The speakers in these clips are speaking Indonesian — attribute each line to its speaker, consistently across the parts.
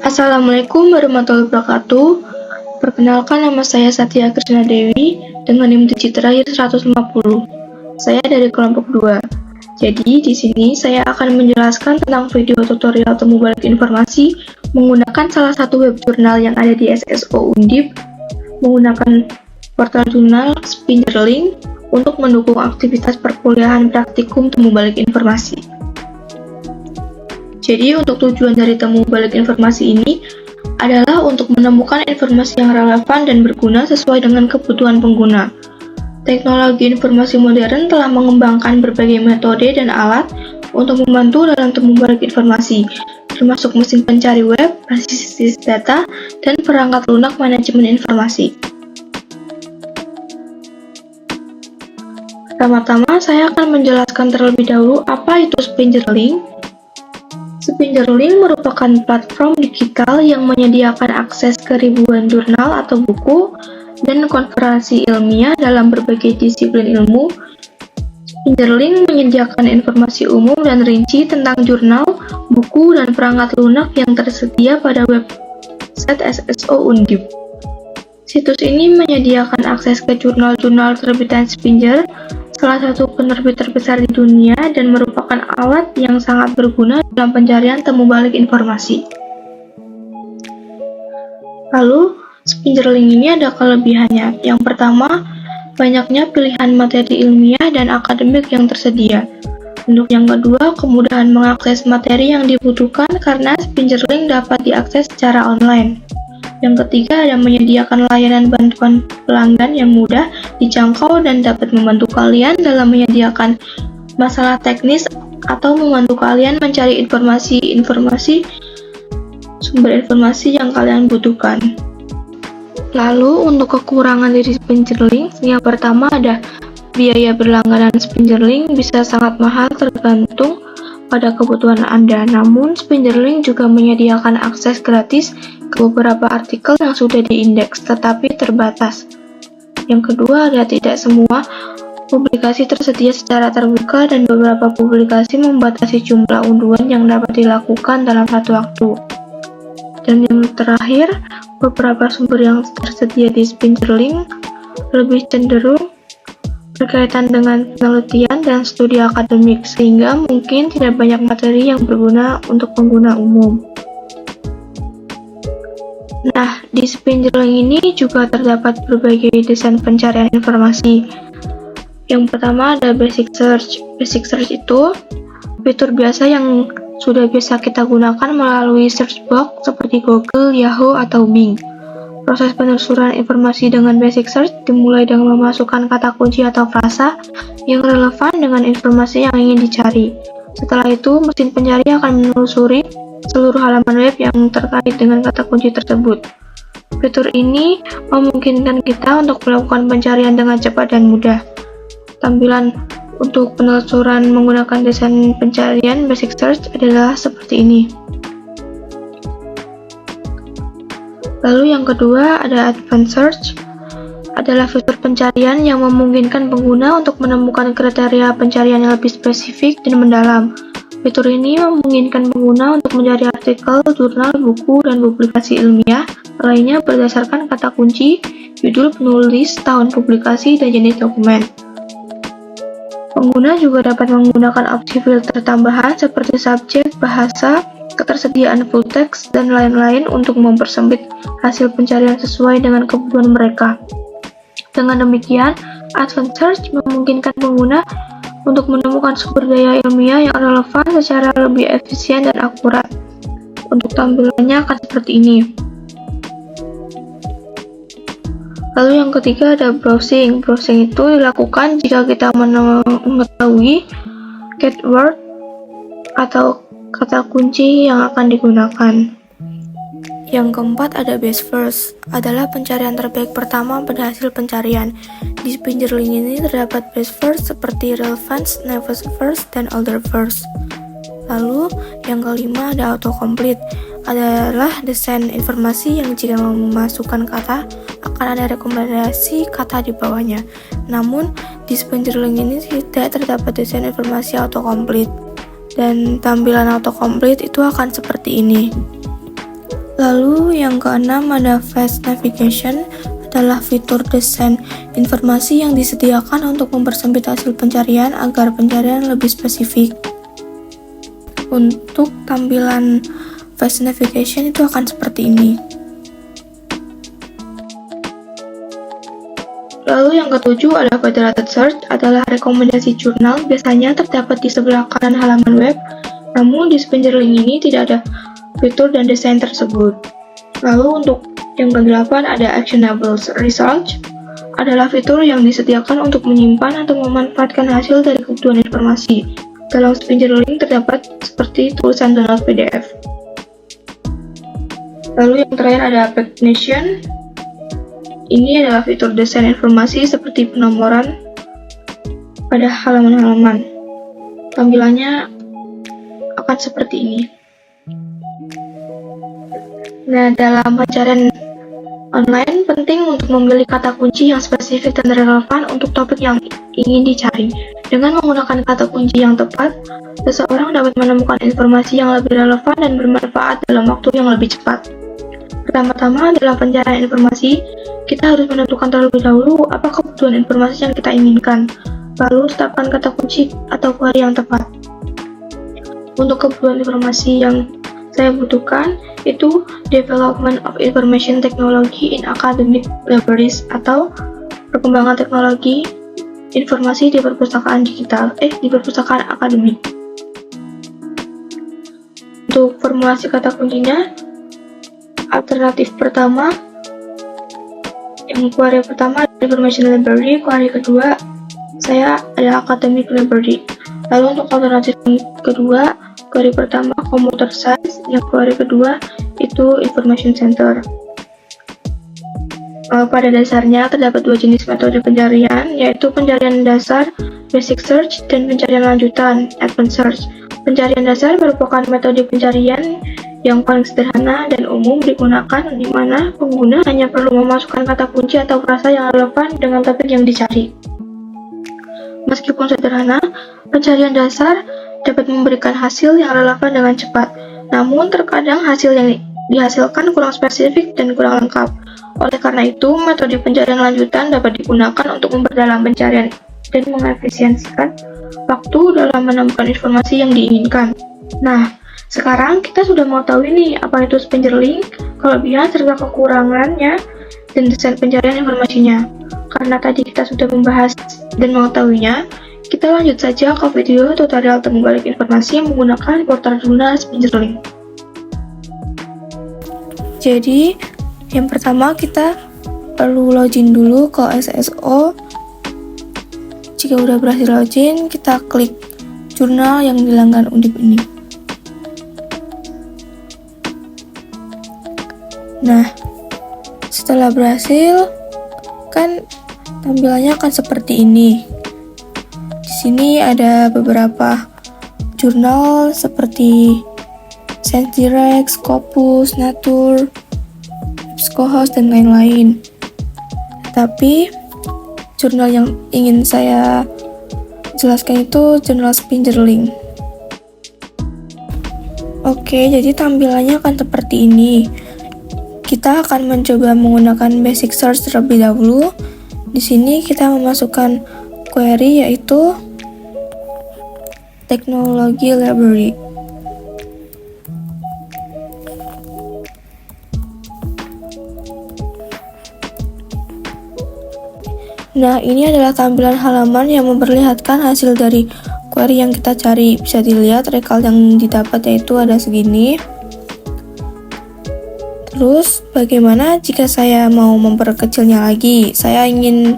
Speaker 1: Assalamualaikum warahmatullahi wabarakatuh. Perkenalkan, nama saya Satya Krisna Dewi dengan NIM digit terakhir 150. Saya dari kelompok 2. Jadi, di sini saya akan menjelaskan tentang video tutorial temu balik informasi menggunakan salah satu web jurnal yang ada di SSO Undip, menggunakan portal jurnal Spinjerlink untuk mendukung aktivitas perkuliahan praktikum temu balik informasi. Jadi, untuk tujuan dari temu balik informasi ini adalah untuk menemukan informasi yang relevan dan berguna sesuai dengan kebutuhan pengguna. Teknologi informasi modern telah mengembangkan berbagai metode dan alat untuk membantu dalam temu balik informasi, termasuk mesin pencari web, basis data, dan perangkat lunak manajemen informasi. Pertama-tama, saya akan menjelaskan terlebih dahulu apa itu Spinjerlink. Spinjerlink merupakan platform digital yang menyediakan akses ke ribuan jurnal atau buku dan konferensi ilmiah dalam berbagai disiplin ilmu. Spinjerlink menyediakan informasi umum dan rinci tentang jurnal, buku, dan perangkat lunak yang tersedia pada website SSO Undip. Situs ini menyediakan akses ke jurnal-jurnal terbitan Spinjer, salah satu penerbit terbesar di dunia, dan merupakan alat yang sangat berguna dalam pencarian temu balik informasi. Lalu, Spinjerlink ini ada kelebihannya. Yang pertama, banyaknya pilihan materi ilmiah dan akademik yang tersedia. Untuk yang kedua, kemudahan mengakses materi yang dibutuhkan karena Spinjerlink dapat diakses secara online. Yang ketiga, ada menyediakan layanan bantuan pelanggan yang mudah dijangkau dan dapat membantu kalian dalam menyediakan masalah teknis atau membantu kalian mencari sumber informasi yang kalian butuhkan. Lalu, untuk kekurangan dari Spinjerlink, yang pertama ada biaya berlangganan Spinjerlink bisa sangat mahal tergantung pada kebutuhan Anda. Namun, Spinjerlink juga menyediakan akses gratis ke beberapa artikel yang sudah diindeks, tetapi terbatas. Yang kedua, ada tidak semua publikasi tersedia secara terbuka dan beberapa publikasi membatasi jumlah unduhan yang dapat dilakukan dalam satu waktu. Dan yang terakhir, beberapa sumber yang tersedia di Spinjerlink lebih cenderung berkaitan dengan penelitian dan studi akademik, sehingga mungkin tidak banyak materi yang berguna untuk pengguna umum. Nah, di Spinjerlink ini juga terdapat berbagai desain pencarian informasi. Yang pertama ada Basic Search. Basic Search itu fitur biasa yang sudah biasa kita gunakan melalui search box seperti Google, Yahoo, atau Bing. Proses penelusuran informasi dengan Basic Search dimulai dengan memasukkan kata kunci atau frasa yang relevan dengan informasi yang ingin dicari. Setelah itu, mesin pencari akan menelusuri seluruh halaman web yang terkait dengan kata kunci tersebut. Fitur ini memungkinkan kita untuk melakukan pencarian dengan cepat dan mudah. Tampilan untuk penelusuran menggunakan desain pencarian Basic Search adalah seperti ini. Lalu yang kedua ada Advanced Search, adalah fitur pencarian yang memungkinkan pengguna untuk menemukan kriteria pencarian yang lebih spesifik dan mendalam. Fitur ini memungkinkan pengguna untuk mencari artikel, jurnal, buku, dan publikasi ilmiah lainnya berdasarkan kata kunci, judul penulis, tahun publikasi, dan jenis dokumen. Pengguna juga dapat menggunakan opsi filter tambahan seperti subjek, bahasa, ketersediaan full text, dan lain-lain untuk mempersempit hasil pencarian sesuai dengan kebutuhan mereka. Dengan demikian, Advanced Search memungkinkan pengguna untuk menemukan sumber daya ilmiah yang relevan secara lebih efisien dan akurat. Untuk tampilannya akan seperti ini. Lalu yang ketiga ada browsing. Browsing itu dilakukan jika kita mengetahui keyword atau kata kunci yang akan digunakan. Yang keempat ada Best First, adalah pencarian terbaik pertama pada hasil pencarian. Di Spinjerlink ini terdapat Best First seperti Relevance, Newest First, dan Older First. Lalu yang kelima ada Autocomplete, adalah desain informasi yang jika memasukkan kata akan ada rekomendasi kata di bawahnya. Namun di Spinjerlink ini tidak terdapat desain informasi autocomplete. Dan tampilan autocomplete itu akan seperti ini. Lalu yang keenam ada Fast Navigation, adalah fitur desain informasi yang disediakan untuk mempersempit hasil pencarian agar pencarian lebih spesifik. Untuk tampilan Fast Navigation itu akan seperti ini. Lalu yang ketujuh ada Federated Search, adalah rekomendasi jurnal, biasanya terdapat di sebelah kanan halaman web, namun di Spingerlink ini tidak ada fitur dan desain tersebut. Lalu untuk yang kedelapan ada Actionable Research, adalah fitur yang disediakan untuk menyimpan atau memanfaatkan hasil dari kebutuhan informasi. Dalam Spingerlink terdapat seperti tulisan download PDF. Lalu yang terakhir ada Pagination. Ini adalah fitur desain informasi seperti penomoran pada halaman-halaman. Tampilannya akan seperti ini. Nah, dalam pencarian online penting untuk memilih kata kunci yang spesifik dan relevan untuk topik yang ingin dicari. Dengan menggunakan kata kunci yang tepat, seseorang dapat menemukan informasi yang lebih relevan dan bermanfaat dalam waktu yang lebih cepat. Pertama-tama, dalam pencarian informasi, kita harus menentukan terlebih dahulu apa kebutuhan informasi yang kita inginkan. Lalu, tetapkan kata kunci atau query yang tepat. Untuk kebutuhan informasi yang saya butuhkan, itu Development of Information Technology in Academic Libraries atau perkembangan teknologi informasi di perpustakaan di perpustakaan akademik. Untuk formulasi kata kuncinya, alternatif pertama, yang query pertama Information Library, query kedua saya adalah Academic Library. Lalu untuk alternatif kedua, query pertama Computer Science, yang query kedua itu Information Center. Pada dasarnya terdapat dua jenis metode pencarian, yaitu pencarian dasar Basic Search dan pencarian lanjutan Advanced Search. Pencarian dasar merupakan metode pencarian yang paling sederhana dan umum digunakan, di mana pengguna hanya perlu memasukkan kata kunci atau frasa yang relevan dengan topik yang dicari. Meskipun sederhana, pencarian dasar dapat memberikan hasil yang relevan dengan cepat, namun terkadang hasil yang dihasilkan kurang spesifik dan kurang lengkap. Oleh karena itu, metode pencarian lanjutan dapat digunakan untuk memperdalam pencarian dan mengefisiensikan waktu dalam menemukan informasi yang diinginkan. Nah, sekarang kita sudah mau tahu ini apa itu Spingerlink, kelebihan serta kekurangannya, dan desain pencarian informasinya. Karena tadi kita sudah membahas dan mengetahuinya, kita lanjut saja ke video tutorial temu balik informasi menggunakan portal jurnal Spingerlink. Jadi, yang pertama kita perlu login dulu ke SSO. Jika udah berhasil login, kita klik jurnal yang dilanggan Undip ini. Nah, setelah berhasil, kan tampilannya akan seperti ini. Di sini ada beberapa jurnal seperti Science Direct, Scopus, Nature, EBSCOhost, dan lain-lain. Tapi jurnal yang ingin saya jelaskan itu jurnal Spingerlink. Oke, jadi tampilannya akan seperti ini. Kita akan mencoba menggunakan basic search terlebih dahulu. Di sini kita memasukkan query yaitu teknologi library. Nah, ini adalah tampilan halaman yang memperlihatkan hasil dari query yang kita cari. Bisa dilihat rekal yang didapat yaitu ada segini. Terus, bagaimana jika saya mau memperkecilnya lagi? Saya ingin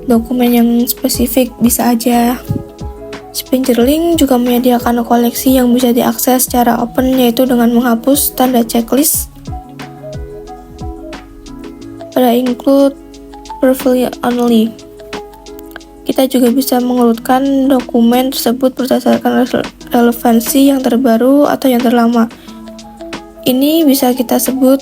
Speaker 1: dokumen yang spesifik, bisa aja. Spingerlink juga menyediakan koleksi yang bisa diakses secara open, yaitu dengan menghapus tanda checklist pada include preview only. Kita juga bisa mengurutkan dokumen tersebut berdasarkan relevansi yang terbaru atau yang terlama. Ini bisa kita sebut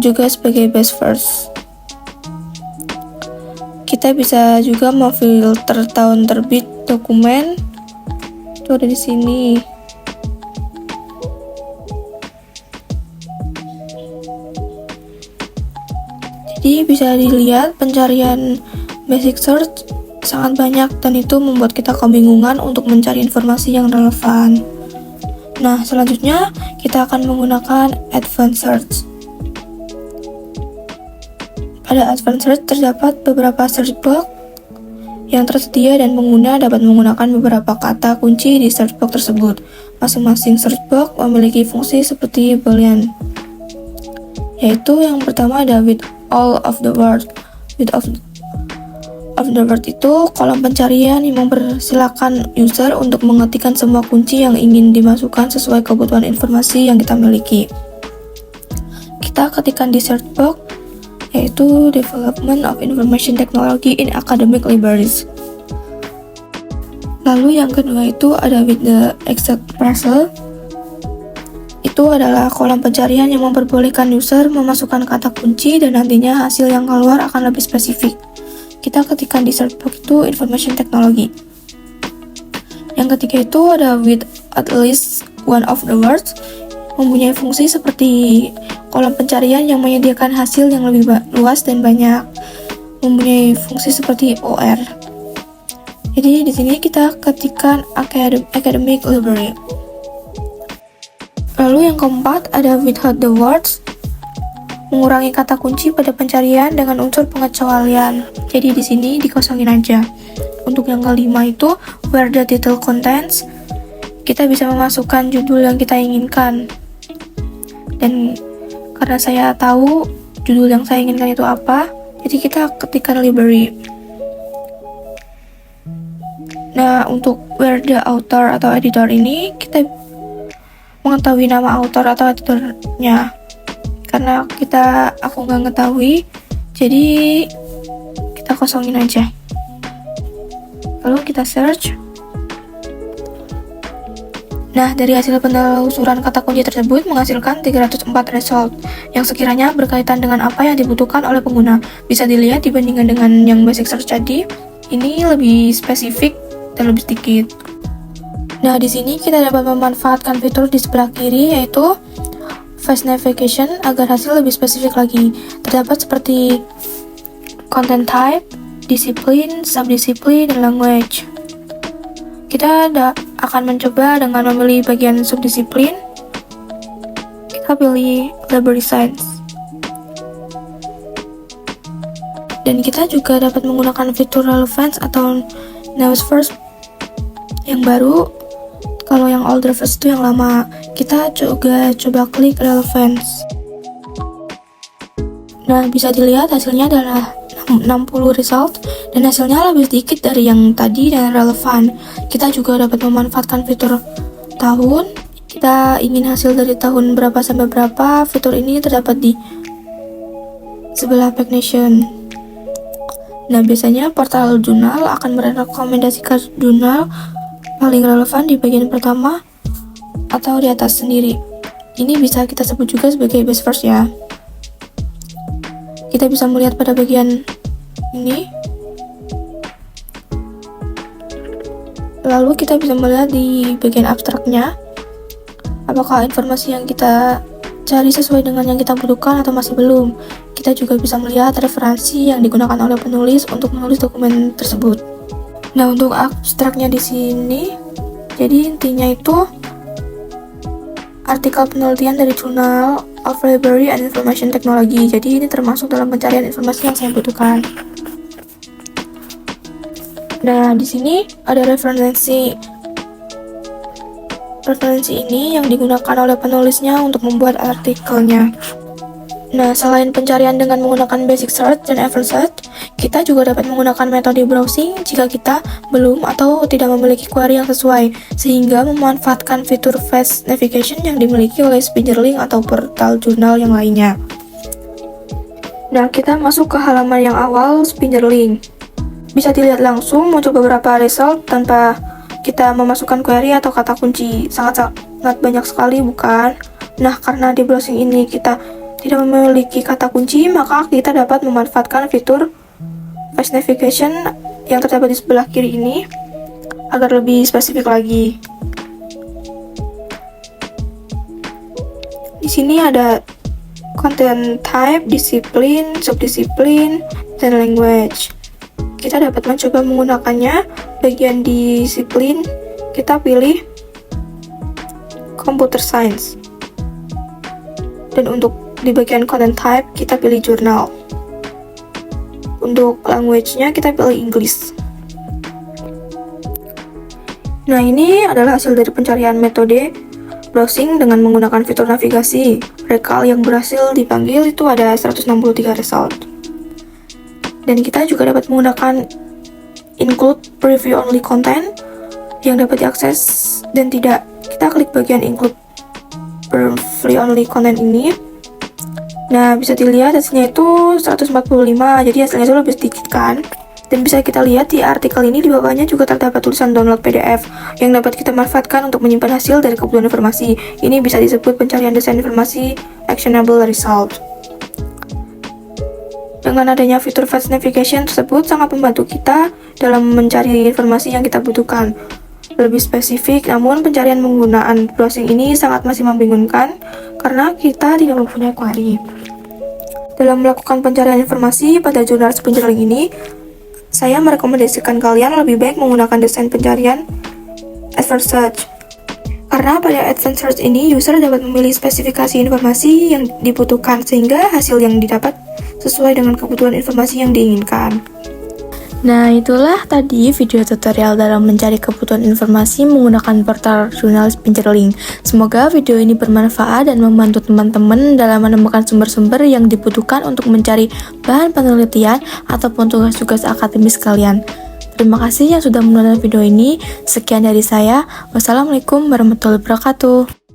Speaker 1: juga sebagai best first. Kita bisa juga memfilter tahun terbit dokumen. Itu ada di sini. Jadi bisa dilihat pencarian basic search sangat banyak dan itu membuat kita kebingungan untuk mencari informasi yang relevan. Nah, selanjutnya kita akan menggunakan advanced search. Pada advanced search terdapat beberapa search box yang tersedia dan pengguna dapat menggunakan beberapa kata kunci di search box tersebut. Masing-masing search box memiliki fungsi seperti Boolean, yaitu yang pertama ada with all of the word. With all of the word itu kolom pencarian yang mempersilahkan user untuk mengetikkan semua kunci yang ingin dimasukkan sesuai kebutuhan informasi yang kita miliki. Kita ketikkan di search box yaitu Development of Information Technology in Academic Libraries. Lalu yang kedua itu ada with the exact parcel. Itu adalah kolom pencarian yang memperbolehkan user memasukkan kata kunci dan nantinya hasil yang keluar akan lebih spesifik. Kita ketikkan di search box itu Information Technology. Yang ketiga itu ada with at least one of the words, mempunyai fungsi seperti kolom pencarian yang menyediakan hasil yang lebih luas dan banyak, mempunyai fungsi seperti OR. Jadi di sini kita ketikkan academic library. Lalu yang keempat ada without the words, mengurangi kata kunci pada pencarian dengan unsur pengecualian. Jadi di sini dikosongin aja. Untuk yang kelima itu where the title contains, kita bisa memasukkan judul yang kita inginkan. Dan karena saya tahu judul yang saya inginkan itu apa, jadi kita ketikkan library. Nah, untuk where the author atau editor ini, kita mengetahui nama author atau editornya. Karena aku nggak ngetahui, jadi kita kosongin aja. Lalu kita search. Nah, dari hasil penelusuran kata kunci tersebut menghasilkan 304 result yang sekiranya berkaitan dengan apa yang dibutuhkan oleh pengguna. Bisa dilihat dibandingkan dengan yang basic search tadi, ini lebih spesifik dan lebih sedikit. Nah, di sini kita dapat memanfaatkan fitur di sebelah kiri yaitu Fast Navigation agar hasil lebih spesifik lagi. Terdapat seperti content type, discipline, subdiscipline, dan language. Kita akan mencoba dengan memilih bagian subdisiplin. Kita pilih library science. Dan kita juga dapat menggunakan fitur relevance atau newest first yang baru. Kalau yang older first itu yang lama. Kita juga coba klik relevance. Nah, bisa dilihat hasilnya adalah 60 result dan hasilnya lebih sedikit dari yang tadi dan relevan. Kita juga dapat memanfaatkan fitur tahun. Kita ingin hasil dari tahun berapa sampai berapa, fitur ini terdapat di sebelah Pagination. Nah, biasanya portal jurnal akan merekomendasikan jurnal paling relevan di bagian pertama atau di atas sendiri. Ini bisa kita sebut juga sebagai best first ya. Kita bisa melihat pada bagian ini. Lalu kita bisa melihat di bagian abstraknya apakah informasi yang kita cari sesuai dengan yang kita butuhkan atau masih belum. Kita juga bisa melihat referensi yang digunakan oleh penulis untuk menulis dokumen tersebut. Nah, untuk abstraknya di sini, jadi intinya itu artikel penelitian dari Journal of Library and Information Technology. Jadi ini termasuk dalam pencarian informasi yang saya butuhkan. Nah, di sini ada referensi ini yang digunakan oleh penulisnya untuk membuat artikelnya. Nah, selain pencarian dengan menggunakan basic search dan advanced search, kita juga dapat menggunakan metode browsing jika kita belum atau tidak memiliki query yang sesuai, sehingga memanfaatkan fitur Fast Navigation yang dimiliki oleh Spinnerlink atau portal jurnal yang lainnya. Nah, kita masuk ke halaman yang awal Spinnerlink. Bisa dilihat langsung muncul beberapa result tanpa kita memasukkan query atau kata kunci. Sangat banyak sekali, bukan? Nah, karena di browsing ini kita tidak memiliki kata kunci, maka kita dapat memanfaatkan fitur Fast Navigation yang terdapat di sebelah kiri ini agar lebih spesifik lagi. Di sini ada content type, disiplin, subdisiplin, dan language. Kita dapat mencoba menggunakannya. Bagian disiplin, kita pilih computer science. Dan untuk di bagian content type, kita pilih jurnal. Untuk language-nya, kita pilih English. Nah, ini adalah hasil dari pencarian metode browsing dengan menggunakan fitur navigasi. Recall yang berhasil dipanggil itu ada 163 result. Dan kita juga dapat menggunakan include preview only content yang dapat diakses dan tidak. Kita klik bagian include preview only content ini. Nah, bisa dilihat hasilnya itu 145, jadi hasilnya itu lebih sedikit kan? Dan bisa kita lihat di artikel ini di bawahnya juga terdapat tulisan download PDF yang dapat kita manfaatkan untuk menyimpan hasil dari kebutuhan informasi. Ini bisa disebut pencarian desain informasi actionable result. Dengan adanya fitur fast navigation tersebut sangat membantu kita dalam mencari informasi yang kita butuhkan. Lebih spesifik, namun pencarian penggunaan browsing ini sangat masih membingungkan karena kita tidak mempunyai query. Dalam melakukan pencarian informasi pada jurnal Spingerling ini, saya merekomendasikan kalian lebih baik menggunakan desain pencarian Advanced Search. Karena pada Advanced Search ini, user dapat memilih spesifikasi informasi yang dibutuhkan sehingga hasil yang didapat sesuai dengan kebutuhan informasi yang diinginkan. Nah, itulah tadi video tutorial dalam mencari kebutuhan informasi menggunakan portal jurnal Spingerling. Semoga video ini bermanfaat dan membantu teman-teman dalam menemukan sumber-sumber yang dibutuhkan untuk mencari bahan penelitian ataupun tugas-tugas akademis kalian. Terima kasih yang sudah menonton video ini. Sekian dari saya. Wassalamualaikum warahmatullahi wabarakatuh.